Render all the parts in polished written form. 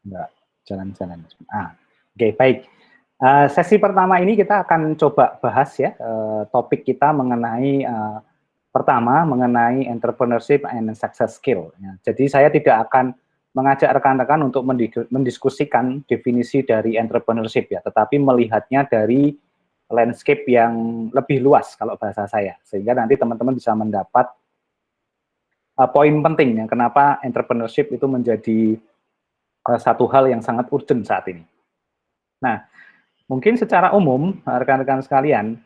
Enggak, jalan-jalan. Oke, baik. Sesi pertama ini kita akan coba bahas ya, topik kita mengenai pertama mengenai entrepreneurship and success skill. Ya. Jadi saya tidak akan mengajak rekan-rekan untuk mendiskusikan definisi dari entrepreneurship ya, tetapi melihatnya dari landscape yang lebih luas kalau bahasa saya, sehingga nanti teman-teman bisa mendapat poin penting ya, kenapa entrepreneurship itu menjadi satu hal yang sangat urgent saat ini. Nah, mungkin secara umum, rekan-rekan sekalian,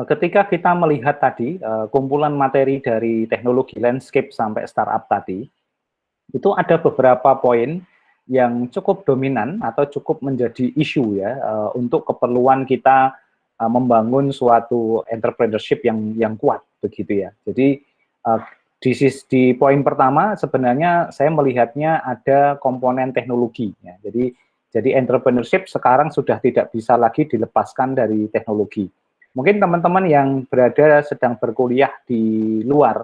ketika kita melihat tadi kumpulan materi dari teknologi landscape sampai startup tadi, itu ada beberapa poin yang cukup dominan atau cukup menjadi isu ya untuk keperluan kita membangun suatu entrepreneurship yang kuat begitu ya. Jadi di poin pertama sebenarnya saya melihatnya ada komponen teknologi ya. Jadi entrepreneurship sekarang sudah tidak bisa lagi dilepaskan dari teknologi. Mungkin teman-teman yang berada sedang berkuliah di luar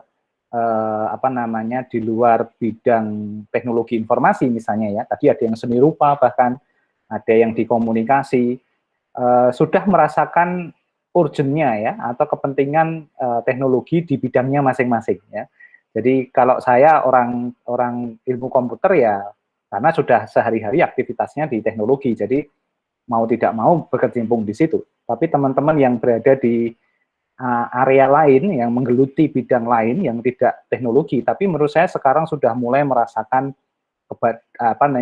di luar bidang teknologi informasi misalnya ya, tadi ada yang seni rupa, bahkan ada yang di komunikasi, sudah merasakan urgentnya ya atau kepentingan teknologi di bidangnya masing-masing ya. Jadi kalau saya orang ilmu komputer ya karena sudah sehari-hari aktivitasnya di teknologi, jadi mau tidak mau berkecimpung di situ. Tapi teman-teman yang berada di area lain yang menggeluti bidang lain yang tidak teknologi, tapi menurut saya sekarang sudah mulai merasakan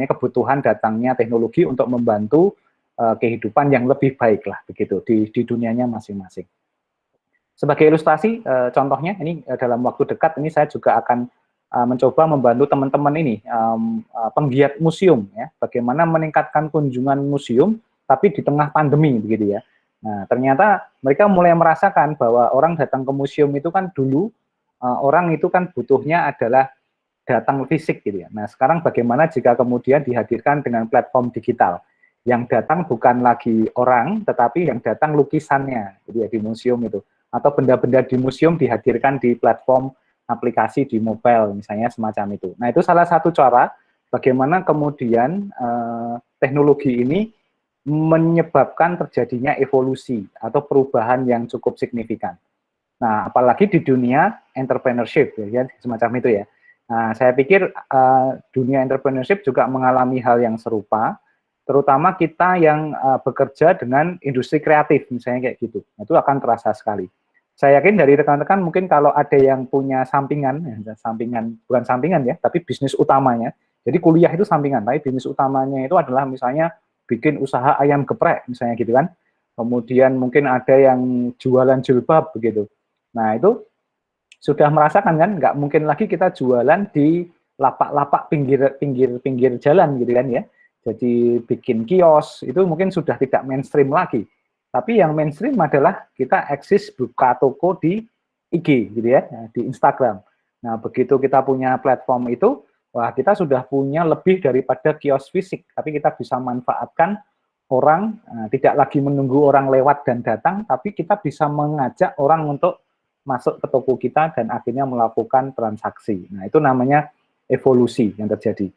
kebutuhan datangnya teknologi untuk membantu kehidupan yang lebih baik lah begitu di dunianya masing-masing. Sebagai ilustrasi, contohnya ini dalam waktu dekat ini saya juga akan mencoba membantu teman-teman ini penggiat museum ya, bagaimana meningkatkan kunjungan museum tapi di tengah pandemi begitu ya. Nah, ternyata mereka mulai merasakan bahwa orang datang ke museum itu kan dulu orang itu kan butuhnya adalah datang fisik gitu ya. Nah, sekarang bagaimana jika kemudian dihadirkan dengan platform digital yang datang bukan lagi orang tetapi yang datang lukisannya gitu ya di museum itu, atau benda-benda di museum dihadirkan di platform aplikasi di mobile misalnya semacam itu. Nah, itu salah satu cara bagaimana kemudian teknologi ini menyebabkan terjadinya evolusi atau perubahan yang cukup signifikan. Nah, apalagi di dunia entrepreneurship, ya, semacam itu ya. Nah, saya pikir dunia entrepreneurship juga mengalami hal yang serupa, terutama kita yang bekerja dengan industri kreatif, misalnya kayak gitu. Nah, itu akan terasa sekali. Saya yakin dari rekan-rekan mungkin kalau ada yang punya sampingan, ya, sampingan bukan sampingan ya, tapi bisnis utamanya. Jadi kuliah itu sampingan, tapi bisnis utamanya itu adalah misalnya bikin usaha ayam geprek misalnya gitu kan. Kemudian mungkin ada yang jualan jilbab begitu. Nah, itu sudah merasakan kan, nggak mungkin lagi kita jualan di lapak-lapak pinggir jalan gitu kan ya. Jadi bikin kios itu mungkin sudah tidak mainstream lagi. Tapi yang mainstream adalah kita eksis buka toko di IG gitu ya, di Instagram. Nah, begitu kita punya platform itu, wah kita sudah punya lebih daripada kios fisik, tapi kita bisa manfaatkan orang, tidak lagi menunggu orang lewat dan datang, tapi kita bisa mengajak orang untuk masuk ke toko kita dan akhirnya melakukan transaksi. Nah, itu namanya evolusi yang terjadi.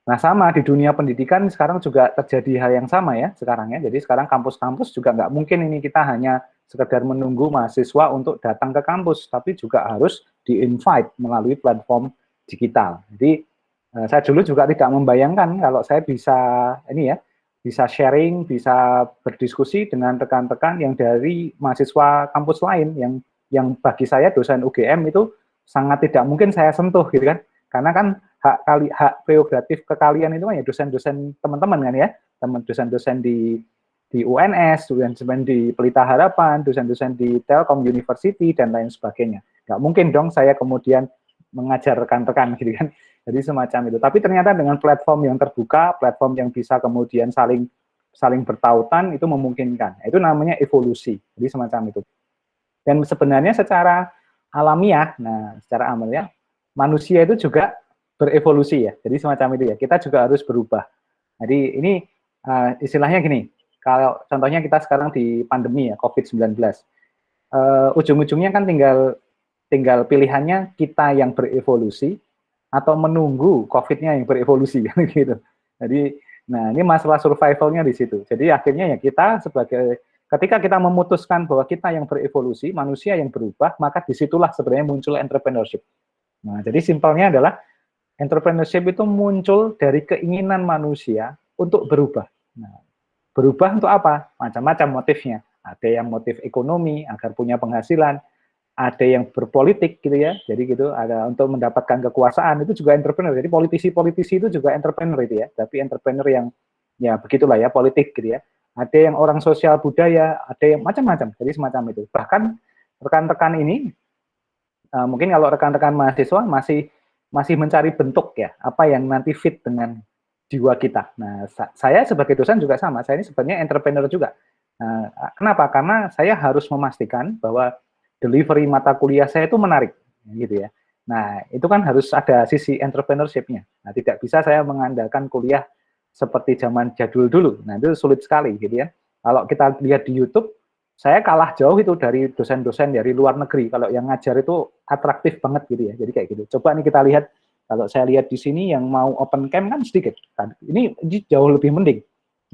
Nah, sama di dunia pendidikan sekarang juga terjadi hal yang sama ya sekarang ya. Jadi sekarang kampus-kampus juga nggak mungkin ini kita hanya sekedar menunggu mahasiswa untuk datang ke kampus, tapi juga harus di-invite melalui platform digital. Jadi saya dulu juga tidak membayangkan kalau saya bisa ini ya, bisa sharing, bisa berdiskusi dengan rekan-rekan yang dari mahasiswa kampus lain yang bagi saya dosen UGM itu sangat tidak mungkin saya sentuh gitu kan. Karena kan hak prerogatif kekalian itu kan ya dosen-dosen teman-teman kan ya, dosen-dosen di UNS, dosen-dosen di Pelita Harapan, dosen-dosen di Telkom University dan lain sebagainya. Nggak mungkin dong saya kemudian mengajar rekan-rekan gitu kan. Jadi semacam itu. Tapi ternyata dengan platform yang terbuka, platform yang bisa kemudian saling bertautan itu memungkinkan. Itu namanya evolusi. Jadi semacam itu. Dan sebenarnya secara alamiah, secara alamiah manusia itu juga berevolusi ya. Jadi semacam itu ya. Kita juga harus berubah. Jadi ini istilahnya gini. Kalau contohnya kita sekarang di pandemi ya COVID-19. Ujung-ujungnya kan tinggal pilihannya kita yang berevolusi atau menunggu COVID-nya yang berevolusi kan gitu. Jadi, nah ini masalah survivalnya di situ. Jadi akhirnya ya kita ketika kita memutuskan bahwa kita yang berevolusi, manusia yang berubah, maka disitulah sebenarnya muncul entrepreneurship. Nah, jadi simpelnya adalah entrepreneurship itu muncul dari keinginan manusia untuk berubah. Nah, berubah untuk apa? Macam-macam motifnya. Ada yang motif ekonomi agar punya penghasilan, ada yang berpolitik gitu ya, jadi gitu, ada untuk mendapatkan kekuasaan, itu juga entrepreneur. Jadi politisi-politisi itu juga entrepreneur itu ya, tapi entrepreneur yang ya begitulah ya, politik gitu ya. Ada yang orang sosial budaya, ada yang macam-macam, jadi semacam itu. Bahkan rekan-rekan ini, mungkin kalau rekan-rekan mahasiswa masih mencari bentuk ya, apa yang nanti fit dengan jiwa kita. Nah, saya sebagai dosen juga sama, saya ini sebenarnya entrepreneur juga. Nah, kenapa? Karena saya harus memastikan bahwa delivery mata kuliah saya itu menarik, gitu ya. Nah, itu kan harus ada sisi entrepreneurship-nya. Nah, tidak bisa saya mengandalkan kuliah seperti zaman jadul dulu. Nah, itu sulit sekali, gitu ya. Kalau kita lihat di YouTube, saya kalah jauh itu dari dosen-dosen dari luar negeri. Kalau yang ngajar itu atraktif banget gitu ya. Jadi kayak gitu. Coba nih kita lihat, kalau saya lihat di sini yang mau open camp kan sedikit. Ini jauh lebih mending.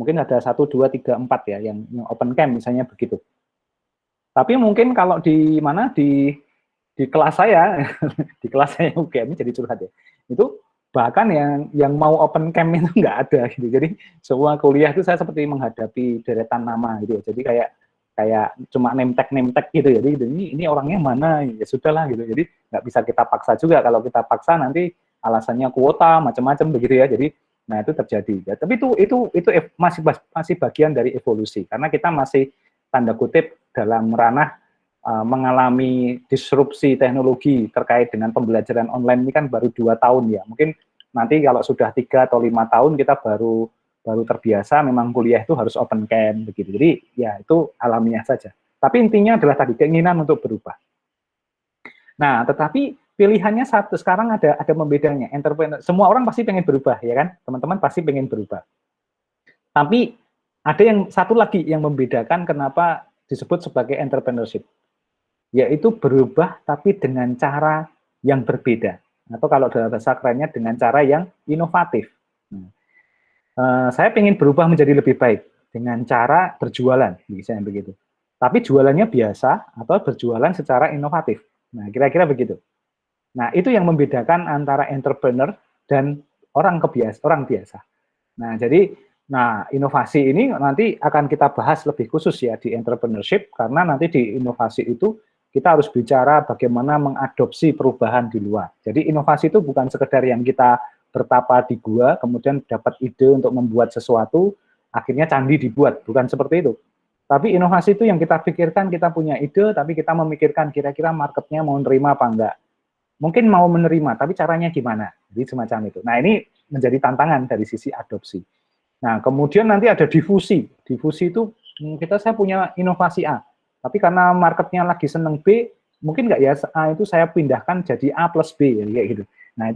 Mungkin ada 1, 2, 3, 4 ya yang open camp misalnya begitu. Tapi mungkin kalau di mana di kelas saya, di kelas saya UGM jadi curhat ya. Itu bahkan yang mau open camp itu nggak ada gitu. Jadi semua kuliah itu saya seperti menghadapi deretan nama gitu. Jadi kayak cuma name tag gitu ya. Jadi ini orangnya mana ya sudahlah gitu. Jadi nggak bisa kita paksa juga. Kalau kita paksa nanti alasannya kuota macam-macam begitu ya. Jadi nah itu terjadi. Ya, tapi itu masih bagian dari evolusi karena kita masih tanda kutip dalam ranah mengalami disrupsi teknologi terkait dengan pembelajaran online ini kan baru 2 tahun ya. Mungkin nanti kalau sudah 3 atau 5 tahun kita baru terbiasa memang kuliah itu harus open camp begitu. Jadi ya itu alamiah saja. Tapi intinya adalah tadi keinginan untuk berubah. Nah, tetapi pilihannya satu sekarang ada membedanya. Entrepreneur, semua orang pasti pengen berubah ya kan? Teman-teman pasti pengen berubah. Tapi ada yang satu lagi yang membedakan kenapa disebut sebagai entrepreneurship, yaitu berubah tapi dengan cara yang berbeda, atau kalau dalam bahasa kerennya dengan cara yang inovatif. Saya ingin berubah menjadi lebih baik dengan cara berjualan, misalnya begitu. Tapi jualannya biasa atau berjualan secara inovatif. Nah, kira-kira begitu. Nah, itu yang membedakan antara entrepreneur dan orang biasa. Nah, jadi inovasi ini nanti akan kita bahas lebih khusus ya di entrepreneurship, karena nanti di inovasi itu kita harus bicara bagaimana mengadopsi perubahan di luar. Jadi inovasi itu bukan sekedar yang kita bertapa di gua, kemudian dapat ide untuk membuat sesuatu, akhirnya candi dibuat, bukan seperti itu. Tapi inovasi itu yang kita pikirkan, kita punya ide, tapi kita memikirkan kira-kira marketnya mau nerima apa enggak. Mungkin mau menerima, tapi caranya gimana? Jadi semacam itu. Nah, ini menjadi tantangan dari sisi adopsi. Nah, kemudian nanti ada difusi. Difusi itu saya punya inovasi A, tapi karena marketnya lagi seneng B, mungkin nggak ya A itu saya pindahkan jadi A plus B, kayak gitu. Nah,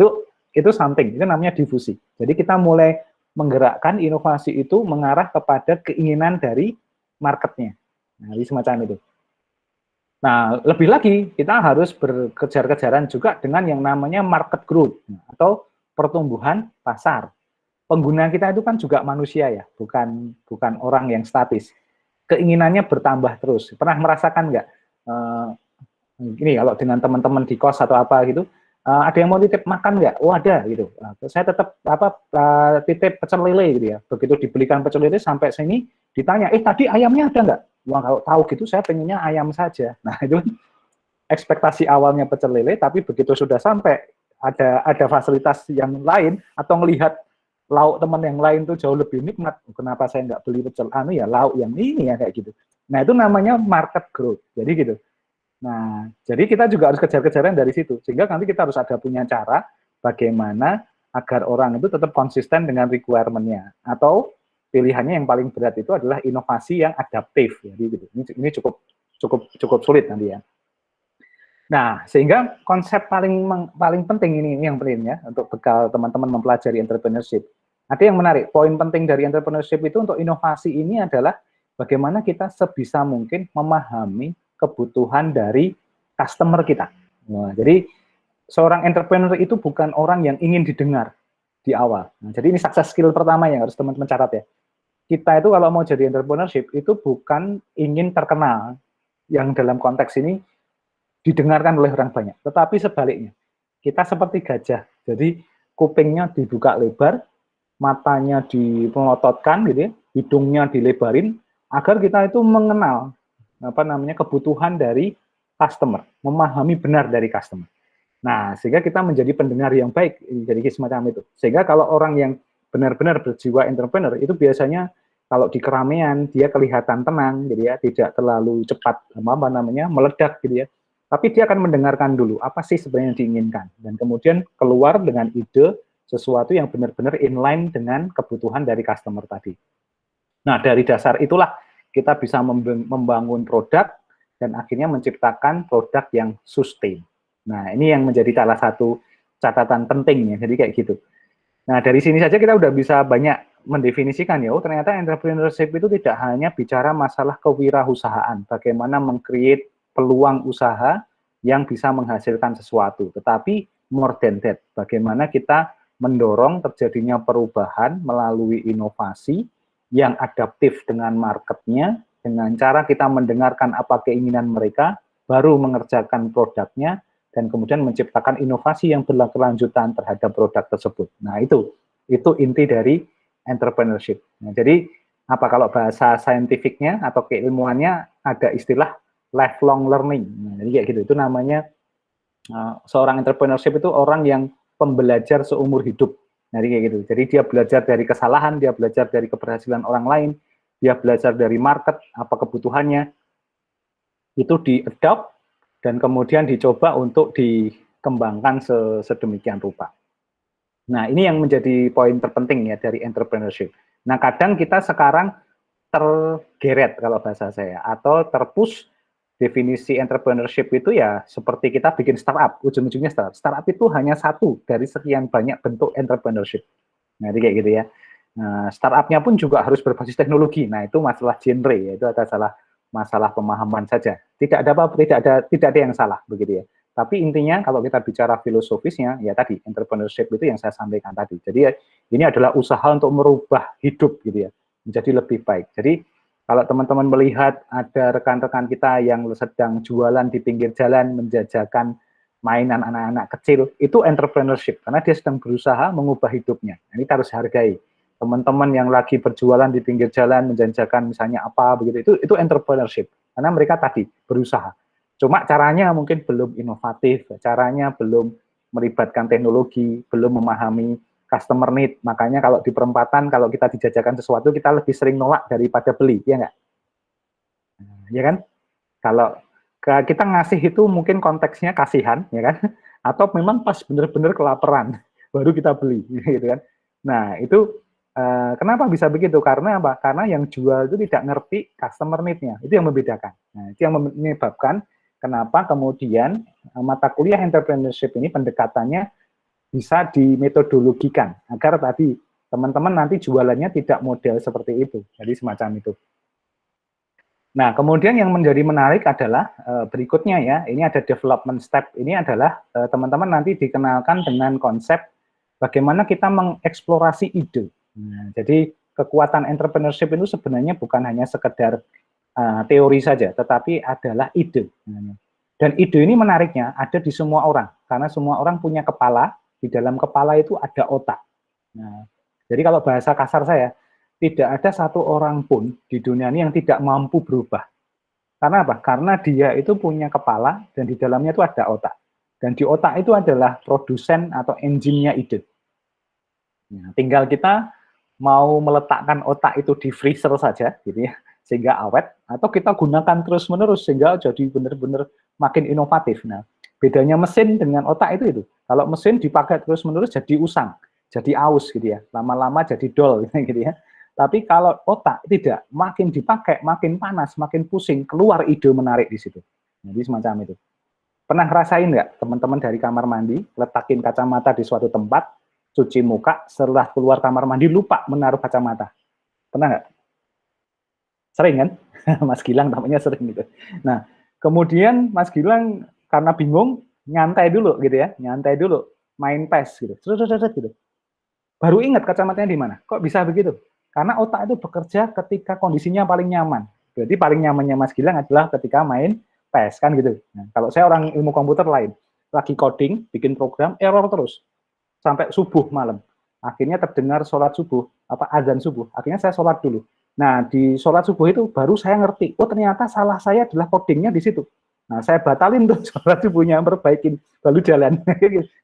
itu something, itu namanya difusi. Jadi kita mulai menggerakkan inovasi itu mengarah kepada keinginan dari marketnya. Nah, ini semacam itu. Nah, lebih lagi kita harus berkejar-kejaran juga dengan yang namanya market growth atau pertumbuhan pasar. Pengguna kita itu kan juga manusia ya, bukan orang yang statis. Keinginannya bertambah terus. Pernah merasakan nggak? Ini kalau dengan teman-teman di kos atau apa gitu, ada yang mau titip makan nggak? Oh ada gitu. Saya tetap titip pecel lele gitu ya. Begitu dibelikan pecel lele sampai sini ditanya, tadi ayamnya ada nggak? Wah kalau tahu gitu saya pengennya ayam saja. Nah itu ekspektasi awalnya pecel lele, tapi begitu sudah sampai ada fasilitas yang lain atau melihat lauk teman yang lain tuh jauh lebih nikmat. Kenapa saya nggak beli pecel lauk yang ini ya kayak gitu. Nah itu namanya market growth. Jadi gitu. Nah jadi kita juga harus kejar-kejaran dari situ. Sehingga nanti kita harus ada punya cara bagaimana agar orang itu tetap konsisten dengan requirement-nya. Atau pilihannya yang paling berat itu adalah inovasi yang adaptif. Jadi gitu. Ini cukup sulit nanti ya. Nah, sehingga konsep paling penting ini yang penting ya untuk bekal teman-teman mempelajari entrepreneurship. Ada yang menarik, poin penting dari entrepreneurship itu untuk inovasi ini adalah bagaimana kita sebisa mungkin memahami kebutuhan dari customer kita. Nah, jadi seorang entrepreneur itu bukan orang yang ingin didengar, di awal. Nah, jadi ini success skill pertama yang harus teman-teman catat ya. Kita itu kalau mau jadi entrepreneurship itu bukan ingin terkenal, yang dalam konteks ini didengarkan oleh orang banyak, tetapi sebaliknya. Kita seperti gajah, jadi kupingnya dibuka lebar, matanya dipelototkan gitu ya, hidungnya dilebarin agar kita itu mengenal kebutuhan dari customer, memahami benar dari customer. Nah, sehingga kita menjadi pendengar yang baik, jadi semacam itu. Sehingga kalau orang yang benar-benar berjiwa entrepreneur itu biasanya kalau di keramaian dia kelihatan tenang, gitu ya, tidak terlalu cepat meledak, gitu ya. Tapi dia akan mendengarkan dulu apa sih sebenarnya yang diinginkan, dan kemudian keluar dengan ide sesuatu yang benar-benar inline dengan kebutuhan dari customer tadi. Nah, dari dasar itulah kita bisa membangun produk dan akhirnya menciptakan produk yang sustain. Nah, ini yang menjadi salah satu catatan penting ya, jadi kayak gitu. Nah, dari sini saja kita udah bisa banyak mendefinisikan ya, ternyata entrepreneurship itu tidak hanya bicara masalah kewirausahaan, bagaimana meng-create peluang usaha yang bisa menghasilkan sesuatu, tetapi more than that, bagaimana kita mendorong terjadinya perubahan melalui inovasi yang adaptif dengan marketnya, dengan cara kita mendengarkan apa keinginan mereka, baru mengerjakan produknya, dan kemudian menciptakan inovasi yang berkelanjutan terhadap produk tersebut. Nah, itu inti dari entrepreneurship. Nah, jadi apa kalau bahasa saintifiknya atau keilmuannya ada istilah lifelong learning. Nah, jadi kayak gitu. Itu namanya seorang entrepreneurship itu orang yang pembelajar seumur hidup. Nah, jadi kayak gitu. Jadi dia belajar dari kesalahan, dia belajar dari keberhasilan orang lain, dia belajar dari market, apa kebutuhannya, itu di-adopt dan kemudian dicoba untuk dikembangkan sedemikian rupa. Nah, ini yang menjadi poin terpenting ya dari entrepreneurship. Nah, kadang kita sekarang tergeret kalau bahasa saya, atau terpush definisi entrepreneurship itu ya seperti kita bikin startup, ujung-ujungnya startup. Startup itu hanya satu dari sekian banyak bentuk entrepreneurship. Nah, jadi kayak gitu ya. Nah, startupnya pun juga harus berbasis teknologi. Nah, itu masalah genre ya, itu adalah masalah pemahaman saja. Tidak ada yang salah begitu ya. Tapi intinya kalau kita bicara filosofisnya, ya tadi entrepreneurship itu yang saya sampaikan tadi. Jadi ya, ini adalah usaha untuk merubah hidup gitu ya, menjadi lebih baik. Jadi kalau teman-teman melihat ada rekan-rekan kita yang sedang jualan di pinggir jalan, menjajakan mainan anak-anak kecil, itu entrepreneurship karena dia sedang berusaha mengubah hidupnya. Ini kita harus hargai. Teman-teman yang lagi berjualan di pinggir jalan menjanjakan misalnya apa begitu, itu entrepreneurship karena mereka tadi berusaha. Cuma caranya mungkin belum inovatif, caranya belum melibatkan teknologi, belum memahami customer need. Makanya kalau di perempatan, kalau kita dijajakan sesuatu, kita lebih sering nolak daripada beli, ya nggak? Ya kan? Kalau kita ngasih itu mungkin konteksnya kasihan, ya kan? Atau memang pas benar-benar kelaparan, baru kita beli, gitu kan? Nah, itu kenapa bisa begitu? Karena apa? Karena yang jual itu tidak ngerti customer need-nya. Itu yang membedakan. Nah, itu yang menyebabkan kenapa kemudian mata kuliah entrepreneurship ini pendekatannya bisa dimetodologikan agar tadi teman-teman nanti jualannya tidak model seperti itu. Jadi semacam itu. Nah, kemudian yang menjadi menarik adalah berikutnya ya, ini ada development step. Ini adalah teman-teman nanti dikenalkan dengan konsep bagaimana kita mengeksplorasi ide. Nah, jadi kekuatan entrepreneurship itu sebenarnya bukan hanya sekedar teori saja, tetapi adalah ide. Dan ide ini menariknya ada di semua orang, karena semua orang punya kepala, di dalam kepala itu ada otak. Nah, jadi kalau bahasa kasar saya, tidak ada satu orang pun di dunia ini yang tidak mampu berubah. Karena apa? Karena dia itu punya kepala dan di dalamnya itu ada otak. Dan di otak itu adalah produsen atau engine-nya ide. Nah, tinggal kita mau meletakkan otak itu di freezer saja, gitu ya, sehingga awet, atau kita gunakan terus-menerus sehingga jadi benar-benar makin inovatif. Nah, bedanya mesin dengan otak itu. Kalau mesin dipakai terus-menerus jadi usang, jadi aus gitu ya, lama-lama jadi dol gitu ya. Tapi kalau otak tidak, makin dipakai, makin panas, makin pusing, keluar ide menarik di situ. Jadi semacam itu. Pernah ngerasain nggak teman-teman dari kamar mandi, letakin kacamata di suatu tempat, cuci muka, setelah keluar kamar mandi lupa menaruh kacamata? Pernah nggak? Sering kan? Mas Gilang namanya sering gitu. Nah, kemudian Mas Gilang karena bingung, nyantai dulu gitu ya, nyantai dulu, main PES gitu. Gitu. baru ingat kacamatanya di mana. Kok bisa begitu? Karena otak itu bekerja ketika kondisinya paling nyaman. Berarti paling nyamannya Mas Gilang adalah ketika main PES, kan gitu. Nah, kalau saya orang ilmu komputer lain, lagi coding, bikin program, error terus sampai subuh malam. Akhirnya terdengar sholat subuh, azan subuh. Akhirnya saya sholat dulu. Nah, di sholat subuh itu baru saya ngerti, oh ternyata salah saya adalah codingnya di situ. Nah, saya batalin tuh sholat subuhnya, perbaikin, lalu jalan.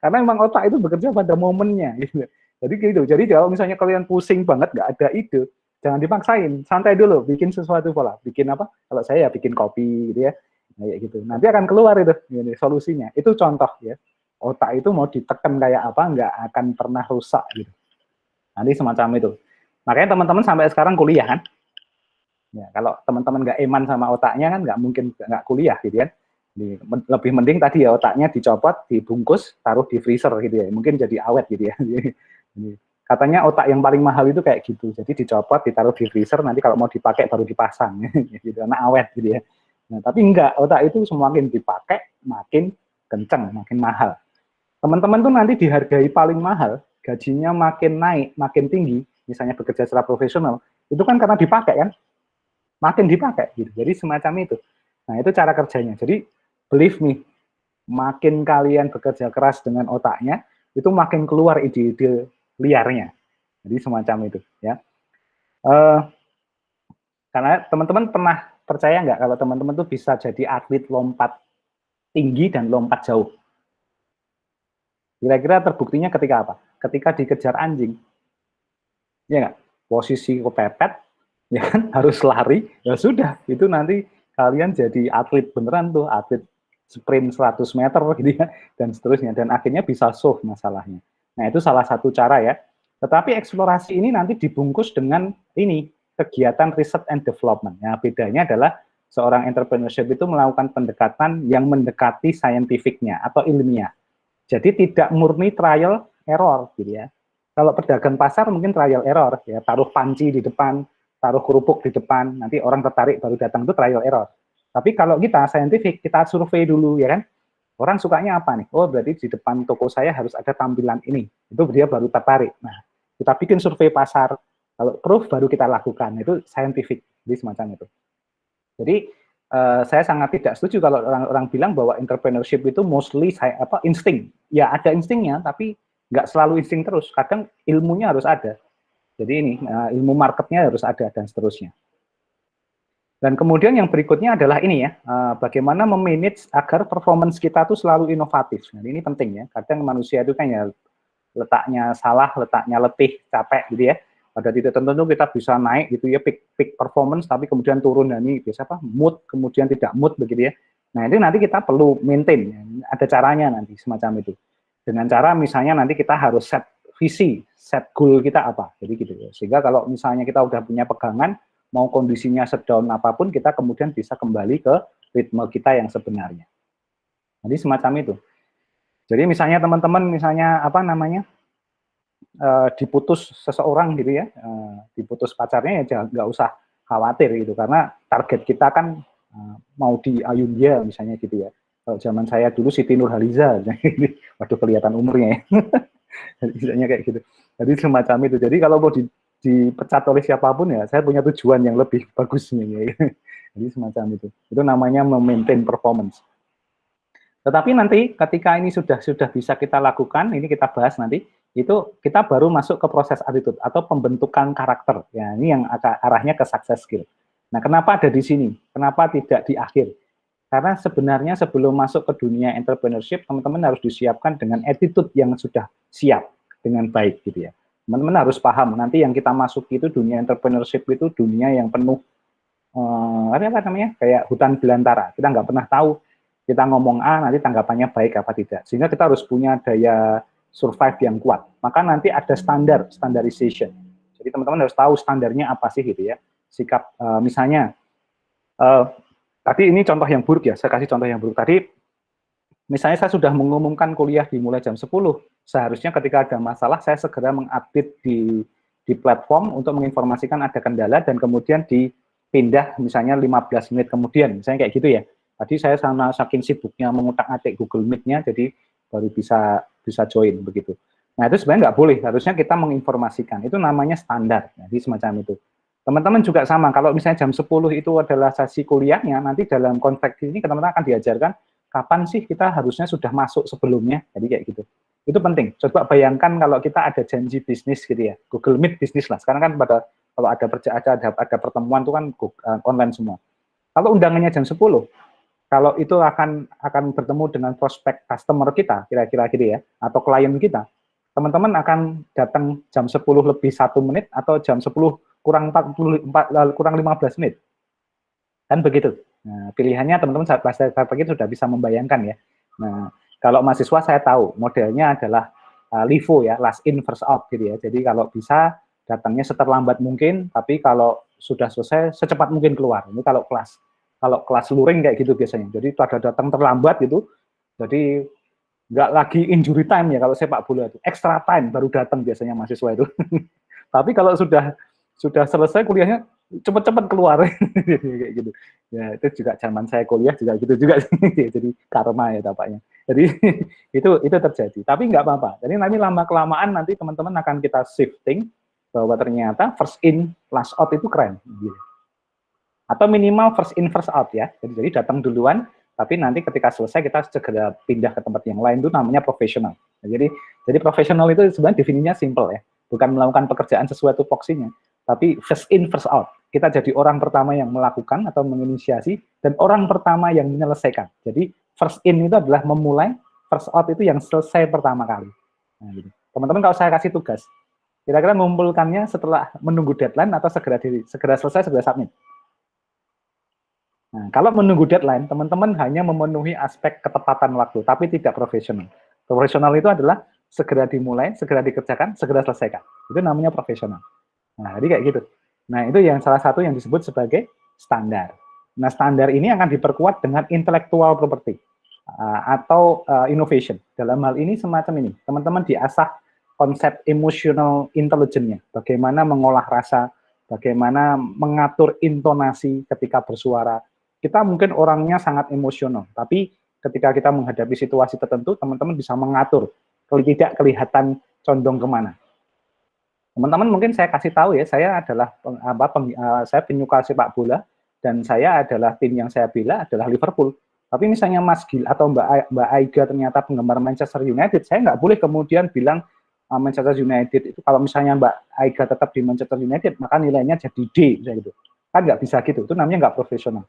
Karena memang otak itu bekerja pada momennya. Gitu. Jadi gitu. Jadi kalau misalnya kalian pusing banget, nggak ada ide, jangan dipaksain, santai dulu, bikin sesuatu pola. Bikin apa? Kalau saya ya bikin kopi, gitu ya, kayak gitu. Nanti akan keluar itu ini, solusinya. Itu contoh ya. Otak itu mau ditekan kayak apa, nggak akan pernah rusak gitu. Nanti semacam itu. Makanya teman-teman sampai sekarang kuliah kan? Ya, kalau teman-teman nggak iman sama otaknya kan nggak mungkin nggak kuliah gitu kan. Lebih mending tadi ya otaknya dicopot, dibungkus, taruh di freezer gitu ya. Mungkin jadi awet gitu ya. Katanya otak yang paling mahal itu kayak gitu. Jadi dicopot, ditaruh di freezer, nanti kalau mau dipakai baru dipasang gitu. Karena awet gitu ya. Nah, tapi enggak, otak itu semakin dipakai makin kenceng, makin mahal. Teman-teman tuh nanti dihargai paling mahal, gajinya makin naik, makin tinggi, misalnya bekerja secara profesional, itu kan karena dipakai kan, makin dipakai gitu. Jadi semacam itu. Nah, itu cara kerjanya. Jadi believe me, makin kalian bekerja keras dengan otaknya, itu makin keluar ide-ide liarnya. Jadi semacam itu ya. Karena teman-teman pernah percaya nggak kalau teman-teman tuh bisa jadi atlet lompat tinggi dan lompat jauh? Kira-kira terbuktinya ketika apa? Ketika dikejar anjing. Ya nggak? Posisi kepepet, ya kan, harus lari, ya sudah, itu nanti kalian jadi atlet beneran tuh, atlet sprint 100 meter gitu ya, dan seterusnya, dan akhirnya bisa solve masalahnya. Nah, itu salah satu cara ya. Tetapi eksplorasi ini nanti dibungkus dengan ini, kegiatan research and development. Nah, bedanya adalah seorang entrepreneurship itu melakukan pendekatan yang mendekati scientificnya atau ilmiah. Jadi tidak murni trial error gitu ya. Kalau pedagang pasar mungkin trial error ya, taruh panci di depan, taruh kerupuk di depan, nanti orang tertarik baru datang, itu trial error. Tapi kalau kita scientific, kita survei dulu ya kan. Orang sukanya apa nih? Oh, berarti di depan toko saya harus ada tampilan ini. Itu dia baru tertarik. Nah, kita bikin survei pasar. Kalau proof baru kita lakukan. Itu scientific. Jadi semacam itu. Jadi saya sangat tidak setuju kalau orang-orang bilang bahwa entrepreneurship itu mostly insting. Ya ada instingnya, tapi nggak selalu insting terus. Kadang ilmunya harus ada. Jadi ini ilmu marketnya harus ada dan seterusnya. Dan kemudian yang berikutnya adalah ini ya, bagaimana memanage agar performance kita tuh selalu inovatif. Nah, ini penting ya. Kadang manusia itu kan ya letaknya salah, letaknya letih, capek gitu ya. Pada titik tertentu kita bisa naik gitu ya, peak performance, tapi kemudian turun, dan ini biasa mood, kemudian tidak mood begitu ya. Nah, itu nanti kita perlu maintain, ya. Ada caranya nanti semacam itu. Dengan cara misalnya nanti kita harus set visi, set goal kita apa, jadi gitu ya. Sehingga kalau misalnya kita udah punya pegangan, mau kondisinya sedown apapun, kita kemudian bisa kembali ke ritme kita yang sebenarnya. Jadi semacam itu. Jadi misalnya teman-teman, misalnya diputus seseorang gitu ya, diputus pacarnya ya nggak usah khawatir gitu, karena target kita kan mau di Ayunda misalnya gitu ya. Kalau zaman saya dulu Siti Nurhaliza, waduh kelihatan umurnya ya, misalnya kayak gitu. Jadi semacam itu. Jadi kalau mau dipecat oleh siapapun ya, saya punya tujuan yang lebih bagus ya. Jadi semacam itu. Itu namanya memaintain performance. Tetapi nanti ketika ini sudah bisa kita lakukan, ini kita bahas nanti, itu kita baru masuk ke proses attitude atau pembentukan karakter. Ya, ini yang arahnya ke success skill. Nah, kenapa ada di sini? Kenapa tidak di akhir? Karena sebenarnya sebelum masuk ke dunia entrepreneurship, teman-teman harus disiapkan dengan attitude yang sudah siap dengan baik gitu ya. Teman-teman harus paham nanti yang kita masuk itu dunia entrepreneurship itu dunia yang penuh kayak hutan belantara. Kita nggak pernah tahu kita ngomong A nanti tanggapannya baik apa tidak. Sehingga kita harus punya daya survive yang kuat. Maka nanti ada standardization. Jadi teman-teman harus tahu standarnya apa sih gitu ya. Sikap misalnya tadi ini contoh yang buruk ya. Saya kasih contoh yang buruk tadi. Misalnya saya sudah mengumumkan kuliah dimulai jam 10. Seharusnya ketika ada masalah saya segera mengupdate di platform untuk menginformasikan ada kendala dan kemudian dipindah misalnya 15 menit kemudian. Misalnya kayak gitu ya. Tadi saya saking sibuknya mengutak-atik Google Meet-nya, jadi baru bisa join begitu. Nah, itu sebenarnya nggak boleh, harusnya kita menginformasikan, itu namanya standar, jadi semacam itu. Teman-teman juga sama, kalau misalnya jam 10 itu adalah sesi kuliahnya, nanti dalam kontrak ini teman-teman akan diajarkan kapan sih kita harusnya sudah masuk sebelumnya, jadi kayak gitu. Itu penting, coba bayangkan kalau kita ada janji bisnis gitu ya, Google Meet bisnis lah, sekarang kan kalau ada pertemuan itu kan online semua. Kalau undangannya jam 10, kalau itu akan bertemu dengan prospek customer kita, kira-kira gitu ya, atau klien kita, teman-teman akan datang jam 10 lebih 1 menit atau jam 10 kurang 44, kurang 15 menit. Kan begitu. Nah, pilihannya teman-teman saat begitu sudah bisa membayangkan ya. Nah, kalau mahasiswa saya tahu modelnya adalah LIFO ya, last in first out gitu ya. Jadi kalau bisa datangnya seterlambat mungkin, tapi kalau sudah selesai secepat mungkin keluar. Ini kalau kelas luring kayak gitu biasanya. Jadi pada datang terlambat gitu, jadi nggak lagi injury time ya kalau sepak bola itu, extra time baru datang biasanya mahasiswa itu. Tapi kalau sudah selesai kuliahnya cepet-cepet keluar kayak gitu. Ya itu juga zaman saya kuliah juga gitu juga jadi karma ya tampaknya. Jadi itu terjadi. Tapi nggak apa-apa. Jadi nanti lama kelamaan nanti teman-teman akan kita shifting bahwa ternyata first in last out itu keren. Gitu. Atau minimal first in first out ya. Jadi datang duluan, tapi nanti ketika selesai kita segera pindah ke tempat yang lain, itu namanya profesional. Nah, jadi profesional itu sebenarnya definisinya simple ya, bukan melakukan pekerjaan sesuai tupoksinya, tapi first in first out. Kita jadi orang pertama yang melakukan atau menginisiasi dan orang pertama yang menyelesaikan. Jadi first in itu adalah memulai, first out itu yang selesai pertama kali. Nah, gitu. Teman-teman kalau saya kasih tugas, kira-kira mengumpulkannya setelah menunggu deadline atau segera selesai, segera submit. Nah, kalau menunggu deadline, teman-teman hanya memenuhi aspek ketepatan waktu, tapi tidak profesional. Profesional itu adalah segera dimulai, segera dikerjakan, segera selesaikan. Itu namanya profesional. Nah, jadi kayak gitu. Nah, itu yang salah satu yang disebut sebagai standar. Nah, standar ini akan diperkuat dengan intellectual property atau innovation. Dalam hal ini semacam ini. Teman-teman diasah konsep emotional intelligence-nya. Bagaimana mengolah rasa, bagaimana mengatur intonasi ketika bersuara. Kita mungkin orangnya sangat emosional, tapi ketika kita menghadapi situasi tertentu, teman-teman bisa mengatur, tidak kelihatan condong kemana. Teman-teman mungkin saya kasih tahu ya, saya adalah saya penyuka sepak bola, dan saya adalah tim yang saya bela adalah Liverpool. Tapi misalnya Mas Gil atau Mbak Aiga ternyata penggemar Manchester United, saya nggak boleh kemudian bilang Manchester United itu, kalau misalnya Mbak Aiga tetap di Manchester United, maka nilainya jadi D, gitu. Kan nggak bisa gitu, itu namanya nggak profesional.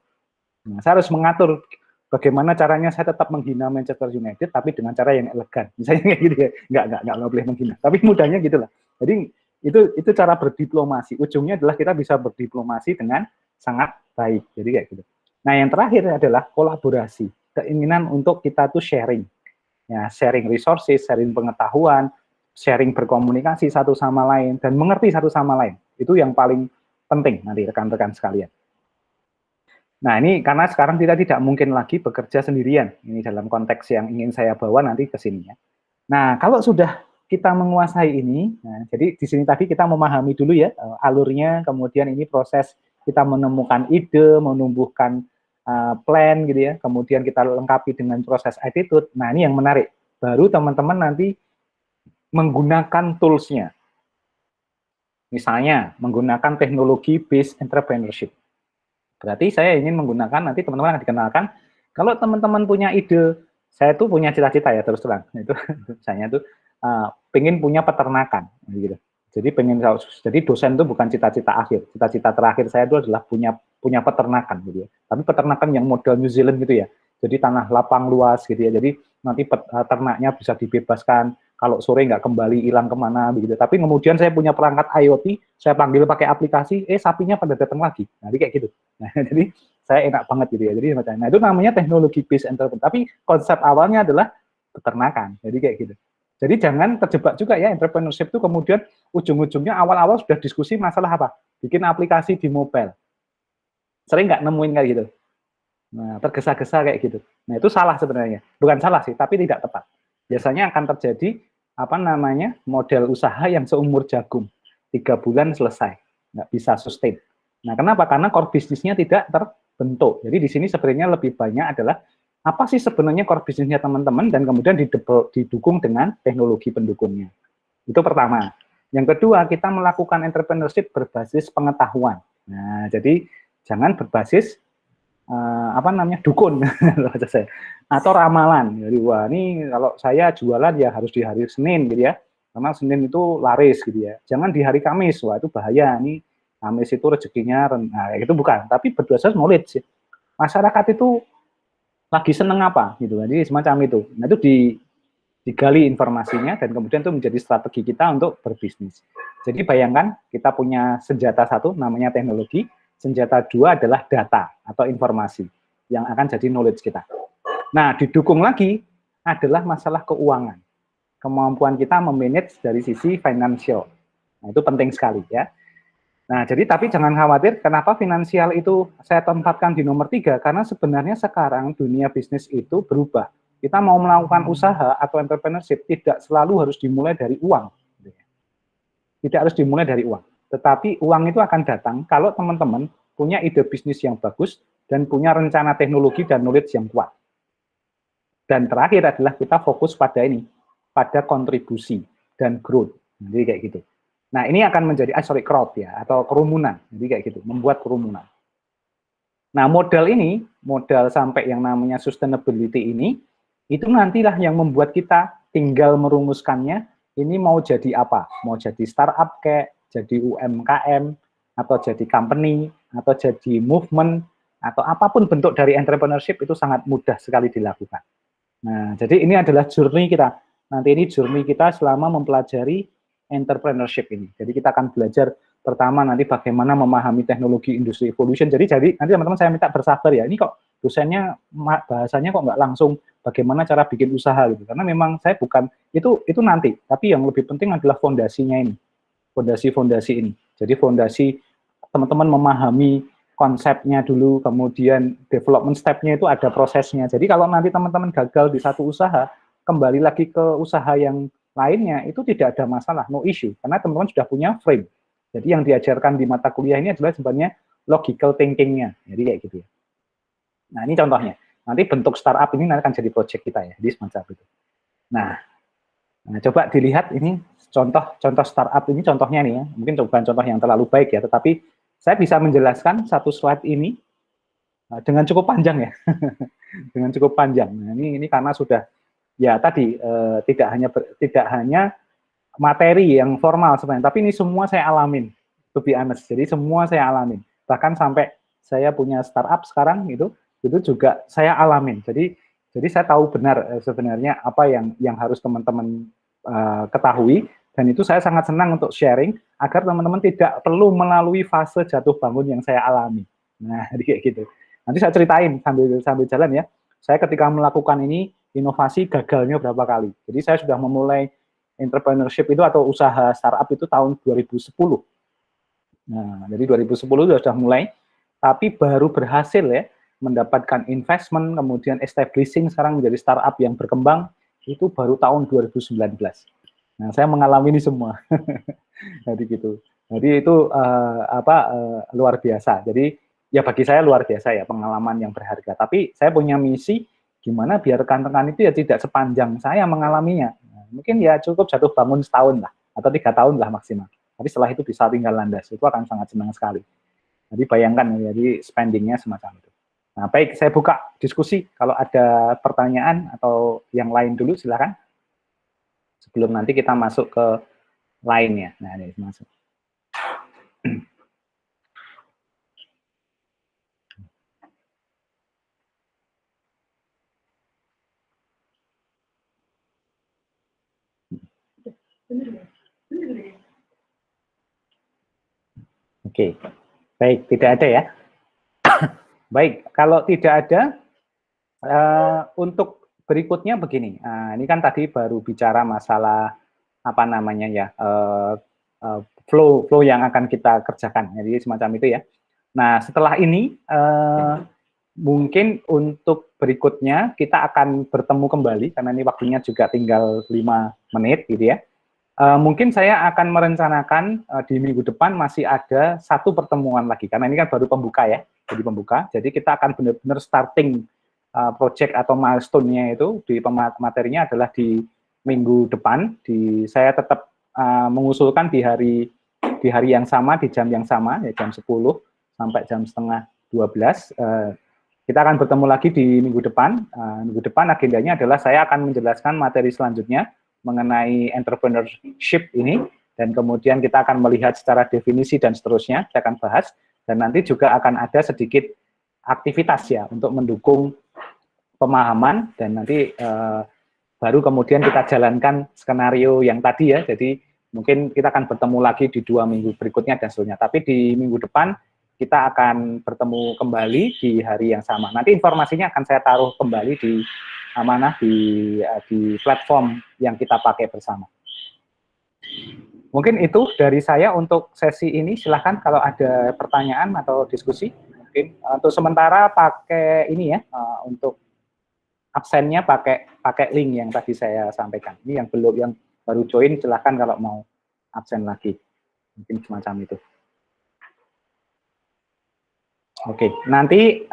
Nah, saya harus mengatur bagaimana caranya saya tetap menghina Manchester United, tapi dengan cara yang elegan. Misalnya kayak gitu ya, nggak boleh menghina. Tapi mudahnya gitulah. Jadi itu cara berdiplomasi. Ujungnya adalah kita bisa berdiplomasi dengan sangat baik. Jadi kayak gitu. Nah, yang terakhir adalah kolaborasi. Keinginan untuk kita tuh sharing. Ya, sharing resources, sharing pengetahuan, sharing berkomunikasi satu sama lain, dan mengerti satu sama lain. Itu yang paling penting nanti rekan-rekan sekalian. Nah, ini karena sekarang kita tidak mungkin lagi bekerja sendirian. Ini dalam konteks yang ingin saya bawa nanti ke sini ya. Nah, kalau sudah kita menguasai ini, nah, jadi di sini tadi kita memahami dulu ya alurnya, kemudian ini proses kita menemukan ide, menumbuhkan plan gitu ya, kemudian kita lengkapi dengan proses attitude. Nah, ini yang menarik. Baru teman-teman nanti menggunakan tools-nya. Misalnya, menggunakan teknologi based entrepreneurship. Berarti saya ingin menggunakan, nanti teman-teman akan dikenalkan, kalau teman-teman punya ide, saya tuh punya cita-cita ya terus terang, itu saya tuh pengen punya peternakan, gitu. Jadi dosen itu bukan cita-cita akhir, cita-cita terakhir saya itu adalah punya peternakan, gitu ya. Tapi peternakan yang model New Zealand gitu ya, jadi tanah lapang luas gitu ya, jadi nanti ternaknya bisa dibebaskan, kalau sore nggak kembali hilang kemana begitu. Tapi kemudian saya punya perangkat IoT, saya panggil pakai aplikasi, sapinya pada datang lagi. Nah, kayak gitu. Nah, jadi saya enak banget gitu ya. Jadi nah itu namanya teknologi based entrepreneur. Tapi konsep awalnya adalah peternakan. Jadi kayak gitu. Jadi jangan terjebak juga ya entrepreneurship itu kemudian ujung-ujungnya awal-awal sudah diskusi masalah apa? Bikin aplikasi di mobile. Sering nggak nemuin kayak gitu. Nah, tergesa-gesa kayak gitu. Nah, itu salah sebenarnya. Bukan salah sih, tapi tidak tepat. Biasanya akan terjadi model usaha yang seumur jagung, 3 bulan selesai, nggak bisa sustain. Nah, kenapa? Karena core bisnisnya tidak terbentuk. Jadi di sini sebenarnya lebih banyak adalah apa sih sebenarnya core bisnisnya teman-teman, dan kemudian didukung dengan teknologi pendukungnya. Itu pertama. Yang kedua, kita melakukan entrepreneurship berbasis pengetahuan. Nah, jadi jangan berbasis dukun atau ramalan. Jadi wah ini kalau saya jualan ya harus di hari Senin gitu ya, karena Senin itu laris gitu ya. Jangan di hari Kamis, wah itu bahaya. Ini Kamis itu rezekinya, nah itu bukan. Tapi berdasarkan knowledge, masyarakat itu lagi seneng apa gitu kan, jadi semacam itu. Nah itu digali informasinya dan kemudian itu menjadi strategi kita untuk berbisnis. Jadi bayangkan kita punya senjata satu namanya teknologi, senjata dua adalah data atau informasi yang akan jadi knowledge kita. Nah didukung lagi adalah masalah keuangan, kemampuan kita memanage dari sisi financial. Nah itu penting sekali ya. Nah, jadi tapi jangan khawatir, kenapa finansial itu saya tempatkan di nomor 3, karena sebenarnya sekarang dunia bisnis itu berubah. Kita mau melakukan usaha atau entrepreneurship tidak selalu harus dimulai dari uang. Tidak harus dimulai dari uang. Tetapi uang itu akan datang kalau teman-teman punya ide bisnis yang bagus dan punya rencana teknologi dan knowledge yang kuat. Dan terakhir adalah kita fokus pada ini, pada kontribusi dan growth. Jadi kayak gitu. Nah, ini akan menjadi crowd ya, atau kerumunan. Jadi kayak gitu, membuat kerumunan. Nah, modal ini, modal sampai yang namanya sustainability ini, itu nantilah yang membuat kita tinggal merumuskannya, ini mau jadi apa? Mau jadi startup kayak, jadi UMKM, atau jadi company, atau jadi movement, atau apapun bentuk dari entrepreneurship itu sangat mudah sekali dilakukan. Nah, jadi ini adalah journey kita. Nanti ini journey kita selama mempelajari entrepreneurship ini. Jadi kita akan belajar pertama nanti bagaimana memahami teknologi industri evolution. Jadi nanti teman-teman saya minta bersabar ya. Ini kok dosennya bahasanya kok nggak langsung bagaimana cara bikin usaha gitu. Karena memang saya bukan itu nanti. Tapi yang lebih penting adalah fondasinya ini. Fondasi ini. Jadi fondasi teman-teman memahami konsepnya dulu, kemudian development step-nya itu ada prosesnya. Jadi kalau nanti teman-teman gagal di satu usaha, kembali lagi ke usaha yang lainnya itu tidak ada masalah, no issue, karena teman-teman sudah punya frame. Jadi yang diajarkan di mata kuliah ini adalah sebenarnya logical thinking-nya, jadi kayak gitu ya. Nah ini contohnya, nanti bentuk startup ini akan jadi project kita ya, jadi semacam itu. Nah coba dilihat ini contoh startup ini contohnya nih ya, mungkin bukan contoh yang terlalu baik ya, tetapi saya bisa menjelaskan satu slide ini dengan cukup panjang ya, dengan cukup panjang. Nah ini karena sudah ya tadi tidak hanya materi yang formal sebenarnya, tapi ini semua saya alamin, to be honest. Jadi semua saya alamin. Bahkan sampai saya punya startup sekarang itu juga saya alamin. Jadi saya tahu benar sebenarnya apa yang harus teman-teman ketahui, dan itu saya sangat senang untuk sharing agar teman-teman tidak perlu melalui fase jatuh bangun yang saya alami. Nah, jadi kayak gitu. Nanti saya ceritain sambil jalan ya. Saya ketika melakukan ini inovasi gagalnya berapa kali. Jadi saya sudah memulai entrepreneurship itu atau usaha startup itu tahun 2010. Nah, jadi 2010 sudah mulai, tapi baru berhasil ya mendapatkan investment, kemudian establishing sekarang menjadi startup yang berkembang itu baru tahun 2019. Nah, saya mengalami ini semua. Jadi gitu. Jadi itu luar biasa. Jadi ya bagi saya luar biasa ya, pengalaman yang berharga. Tapi saya punya misi gimana biar rekan-rekan itu ya tidak sepanjang saya mengalaminya. Nah, mungkin ya cukup jatuh bangun setahun lah atau 3 tahun lah maksimal. Tapi setelah itu bisa tinggal landas, itu akan sangat senang sekali. Jadi bayangkan ya, jadi spendingnya semacam itu. Nah baik, saya buka diskusi. Kalau ada pertanyaan atau yang lain dulu silakan. Sebelum nanti kita masuk ke lainnya. Nah ini masuk. Oke, baik, tidak ada ya. Baik, kalau tidak ada, untuk berikutnya begini. Ini kan tadi baru bicara masalah apa namanya ya, flow yang akan kita kerjakan. Jadi semacam itu ya. Nah, setelah ini mungkin untuk berikutnya kita akan bertemu kembali karena ini waktunya juga tinggal 5 menit gitu ya. Mungkin saya akan merencanakan di minggu depan masih ada 1 pertemuan lagi, karena ini kan baru pembuka ya, jadi pembuka. Jadi kita akan benar-benar starting project atau milestone-nya itu di materinya adalah di minggu depan. Saya tetap mengusulkan di hari yang sama, di jam yang sama, ya jam 10 sampai jam setengah 12. Kita akan bertemu lagi di minggu depan. Minggu depan agendanya adalah saya akan menjelaskan materi selanjutnya mengenai entrepreneurship ini, dan kemudian kita akan melihat secara definisi dan seterusnya, kita akan bahas, dan nanti juga akan ada sedikit aktivitas ya untuk mendukung pemahaman, dan nanti baru kemudian kita jalankan skenario yang tadi ya. Jadi mungkin kita akan bertemu lagi di 2 minggu berikutnya dan seterusnya. Tapi di minggu depan kita akan bertemu kembali di hari yang sama. Nanti informasinya akan saya taruh kembali di di platform yang kita pakai bersama. Mungkin itu dari saya untuk sesi ini. Silahkan kalau ada pertanyaan atau diskusi. Mungkin untuk sementara pakai ini ya, untuk absennya pakai link yang tadi saya sampaikan. Ini yang baru join, silahkan kalau mau absen lagi. Mungkin semacam itu. Oke, nanti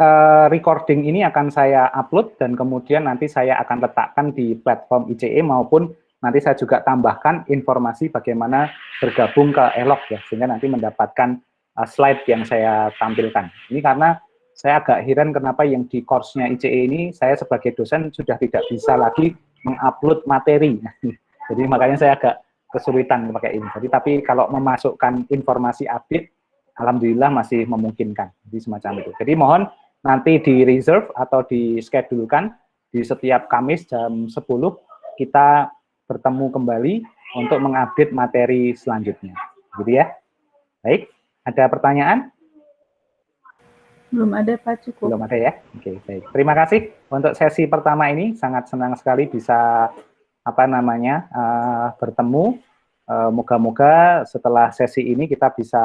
recording ini akan saya upload dan kemudian nanti saya akan letakkan di platform ICE, maupun nanti saya juga tambahkan informasi bagaimana bergabung ke ELOG ya, sehingga nanti mendapatkan slide yang saya tampilkan. Ini karena saya agak heran kenapa yang di course-nya ICE ini saya sebagai dosen sudah tidak bisa lagi mengupload materi. Jadi makanya saya agak kesulitan pakai ini. Jadi tapi kalau memasukkan informasi update, alhamdulillah masih memungkinkan, jadi semacam itu. Jadi mohon nanti di reserve atau di schedulekan di setiap Kamis jam 10 kita bertemu kembali untuk mengupdate materi selanjutnya. Gitu ya. Baik, ada pertanyaan? Belum ada Pak, cukup. Belum ada ya? Oke, baik. Terima kasih untuk sesi pertama ini, sangat senang sekali bisa bertemu. Moga-moga setelah sesi ini kita bisa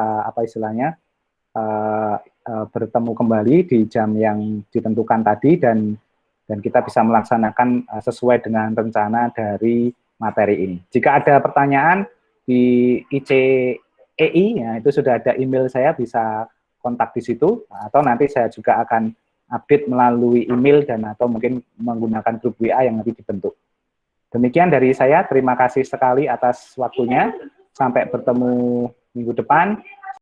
bertemu kembali di jam yang ditentukan tadi, dan kita bisa melaksanakan sesuai dengan rencana dari materi ini. Jika ada pertanyaan di ICEI, ya, itu sudah ada email saya, bisa kontak di situ, atau nanti saya juga akan update melalui email dan atau mungkin menggunakan grup WA yang nanti dibentuk. Demikian dari saya, terima kasih sekali atas waktunya. Sampai bertemu minggu depan.